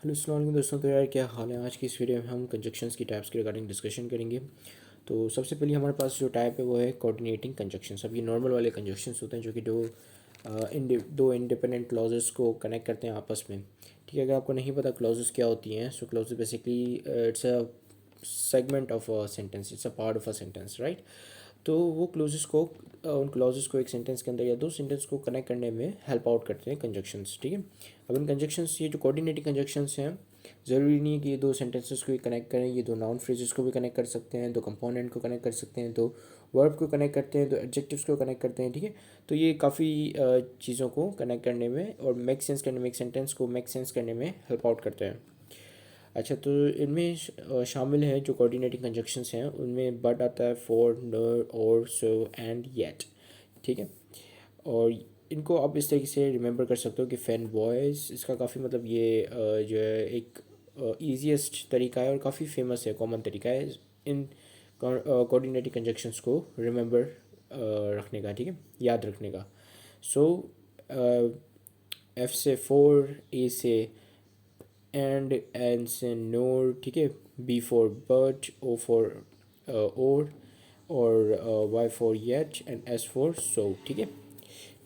Hello अस्सलाम वालेकुम दोस्तों। तो यार क्या हाल है। आज की इस वीडियो में हम कंजक्शंस की टाइप्स के रिगार्डिंग डिस्कशन करेंगे। तो सबसे पहले हमारे पास जो टाइप है वो है कोऑर्डिनेटिंग कंजक्शंस। अब ये नॉर्मल वाले कंजक्शंस होते हैं जो कि दो इंडिपेंडेंट क्लॉजेस को कनेक्ट करते हैं आपस में। ठीक है, अगर आपको नहीं पता क्लॉजेस क्या होती हैं, so clauses basically it's a segment of a sentence, it's a part of a sentence, right. तो वो क्लोजेस को उन क्लॉजेस को एक सेंटेंस के अंदर या दो सेंटेंस को कनेक्ट करने में हेल्प आउट करते हैं कंजक्शंस। ठीक है, अब इन कंजक्शंस, ये जो कोऑर्डिनेटिंग कंजक्शंस हैं, ज़रूरी नहीं है कि ये दो सेंटेंसेस को भी कनेक्ट करें। ये दो नाउन फ्रेजेस को भी कनेक्ट कर सकते हैं, दो कंपोनेंट को कनेक्ट कर सकते हैं, दो वर्ब को कनेक्ट करते हैं, दो एडजेक्टिव्स को कनेक्ट करते हैं। ठीक है, तो ये काफ़ी चीज़ों को कनेक्ट करने में और मेक सेंस करने में, एक सेंटेंस को मेक सेंस करने में हेल्प आउट करते हैं। अच्छा, तो इनमें शामिल है जो कोऑर्डिनेटिंग कंजक्शंस हैं, उनमें बट आता है, फॉर, नर, और, सो, एंड, येट। ठीक है, और इनको आप इस तरीके से रिमेंबर कर सकते हो कि फैन बॉयज़, इसका काफ़ी मतलब ये जो है एक ईजीएस्ट तरीका है और काफ़ी फेमस है, कॉमन तरीका है इन कोऑर्डिनेटिंग कंजक्शंस को रिमेंबर रखने का। ठीक है, याद रखने का। सो एफ से फोर, ए से एंड से नोर। ठीक है, B for but, O for or Y for yet and S for so. ठीक है,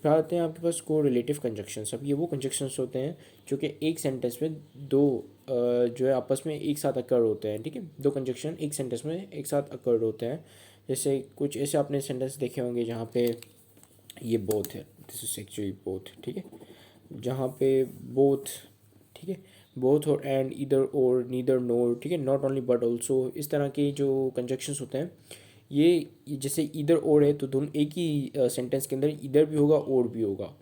फिर आते हैं आपके पास को रिलेटिव कंजक्शंस। अब ये वो कंजक्शंस होते हैं जो कि एक सेंटेंस में दो जो है आपस में एक साथ अकर होते हैं। ठीक है, दो कंजक्शन एक सेंटेंस में एक साथ अकर होते हैं। जैसे कुछ ऐसे आपने सेंटेंस देखे होंगे जहाँ पे ये बोथ है, दिस इज एक्चुअली बोथ। ठीक है, जहाँ पे बोथ, ठीक है, बोथ और एंड, इधर और, नीदर नोर। ठीक है, नॉट ओनली बट ऑल्सो, इस तरह के जो कंजक्शंस होते हैं, ये जैसे इधर और है तो दोनों एक ही सेंटेंस के अंदर इधर भी होगा और भी होगा।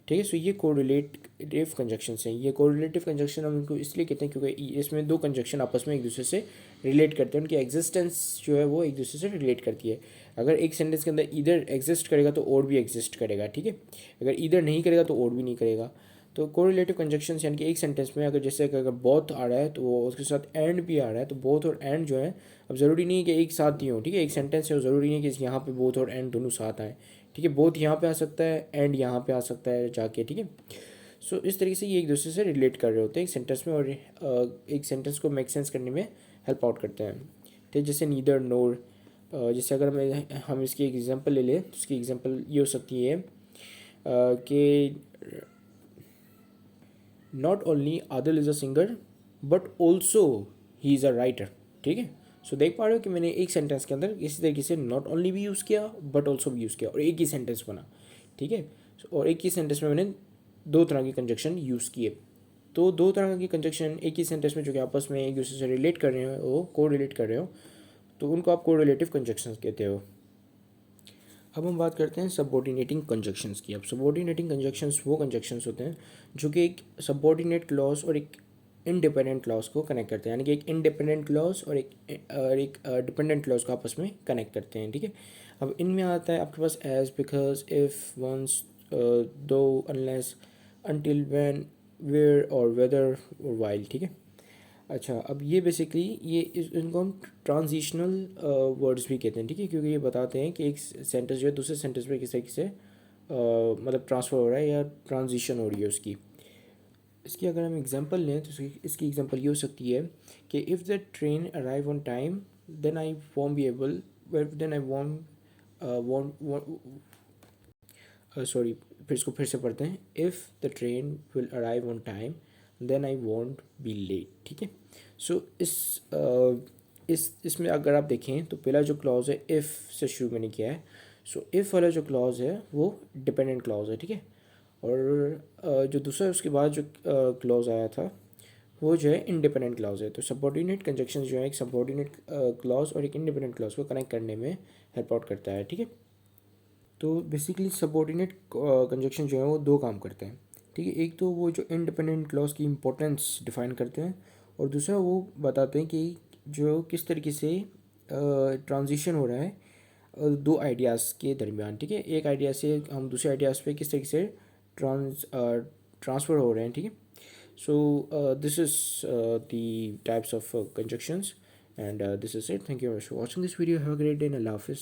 ठीक है, सो ये कोरिलेटिव कंजक्शंस हैं। ये कोरिलेटिव कंजक्शन हम इनको इसलिए कहते हैं क्योंकि इसमें दो कंजक्शन आपस में एक दूसरे से रिलेट करते हैं, उनकी एग्जिस्टेंस जो है वो एक दूसरे से रिलेट करती है। अगर एक सेंटेंस के अंदर इधर एग्जिस्ट करेगा तो और भी एग्जिस्ट करेगा। ठीक है, अगर इधर नहीं करेगा तो और भी नहीं करेगा। तो कोरिलेटिव कंजक्शंस यानी कि एक सेंटेंस में अगर जैसे अगर बोथ आ रहा है तो वो उसके साथ एंड भी आ रहा है, तो बोथ और एंड जो है, अब ज़रूरी नहीं है कि एक साथ ही हो। ठीक है, एक सेंटेंस है, ज़रूरी नहीं है कि यहाँ पे बोथ और एंड दोनों साथ आए। ठीक है, बोथ यहाँ पे आ सकता है, एंड यहाँ पे आ सकता है जाके। ठीक है, सो इस तरीके से ये एक दूसरे से रिलेट कर रहे होते हैं एक सेंटेंस में, और एक सेंटेंस को मेक सेंस करने में हेल्प आउट करते हैं। ठीक है, जैसे नीदर नोर, जैसे अगर हम इसकी एक एग्जांपल ले लें तो उसकी एग्जांपल ये हो सकती है कि not only Adil is a singer but also he is a writer. ठीक है, सो देख पा रहे हो कि मैंने एक सेंटेंस के अंदर इसी तरीके से नॉट ओनली भी यूज़ किया बट ऑल्सो भी यूज़ किया और एक ही सेंटेंस बना। ठीक है, और एक ही सेंटेंस में मैंने दो तरह के कंजक्शन यूज़ किए। तो दो तरह की कंजक्शन एक ही सेंटेंस में जो कि आपस में एक दूसरे से रिलेट कर रहे हो, वो को रिलेट कर रहे हो, तो उनको आप को रिलेटिव कंजक्शन कहते हो। अब हम बात करते हैं सबऑर्डिनेटिंग कंजक्शंस की। अब सबऑर्डिनेटिंग कंजक्शंस वो कंजक्शंस होते हैं जो कि एक सबऑर्डिनेट क्लॉज और एक इंडिपेंडेंट क्लॉज को कनेक्ट करते हैं, यानी कि एक इंडिपेंडेंट क्लॉज और एक डिपेंडेंट क्लॉज को आपस में कनेक्ट करते हैं। ठीक है, अब इनमें आता है आपके पास एज, बिकॉज, इफ़, वंस, दो, अनलेस, अनटिल, व्हेन, वेयर और वेदर और वाइल। ठीक है, अच्छा, अब ये बेसिकली इनको हम ट्रांजिशनल वर्ड्स भी कहते हैं। ठीक है, क्योंकि ये बताते हैं कि एक सेंटेंस जो है दूसरे सेंटेंस में किस तरीके से मतलब ट्रांसफ़र हो रहा है या ट्रांजिशन हो रही है उसकी। इसकी अगर हम एग्जांपल लें तो इसकी एग्जांपल ये हो सकती है कि if the train arrive on time then I won't be able, then I won't sorry, फिर इसको फिर से पढ़ते हैं। If the train will arrive on time then I won't be late. ठीक है, सो इसमें अगर आप देखें तो पहला जो क्लॉज है इफ़ से शुरू मैंने किया है, सो इफ़ वाला जो क्लॉज है वो डिपेंडेंट क्लॉज है। ठीक है, और जो दूसरा उसके बाद जो क्लॉज आया था वो जो है इंडिपेंडेंट क्लॉज है। तो सबऑर्डिनेट कंजक्शन जो है एक सबऑर्डिनेट क्लॉज और एक इंडिपेंडेंट क्लॉज को कनेक्ट करने में हेल्प आउट करता है। ठीक है, तो बेसिकली सबऑर्डिनेट कंजक्शन जो है वो दो काम करते हैं। ठीक है, एक तो वो जो इंडिपेंडेंट क्लॉज की इंपॉर्टेंस डिफाइन करते हैं, और दूसरा वो बताते हैं कि जो किस तरीके से ट्रांजिशन हो रहा है दो आइडियाज़ के दरमियान। ठीक है, एक आइडिया से हम दूसरे आइडियाज़ पे किस तरीके से ट्रांसफ़र हो रहे हैं। ठीक है, so this is the types of conjunctions, and this is it. Thank you for watching this video. Have a great day and अल्लाह हाफिज़।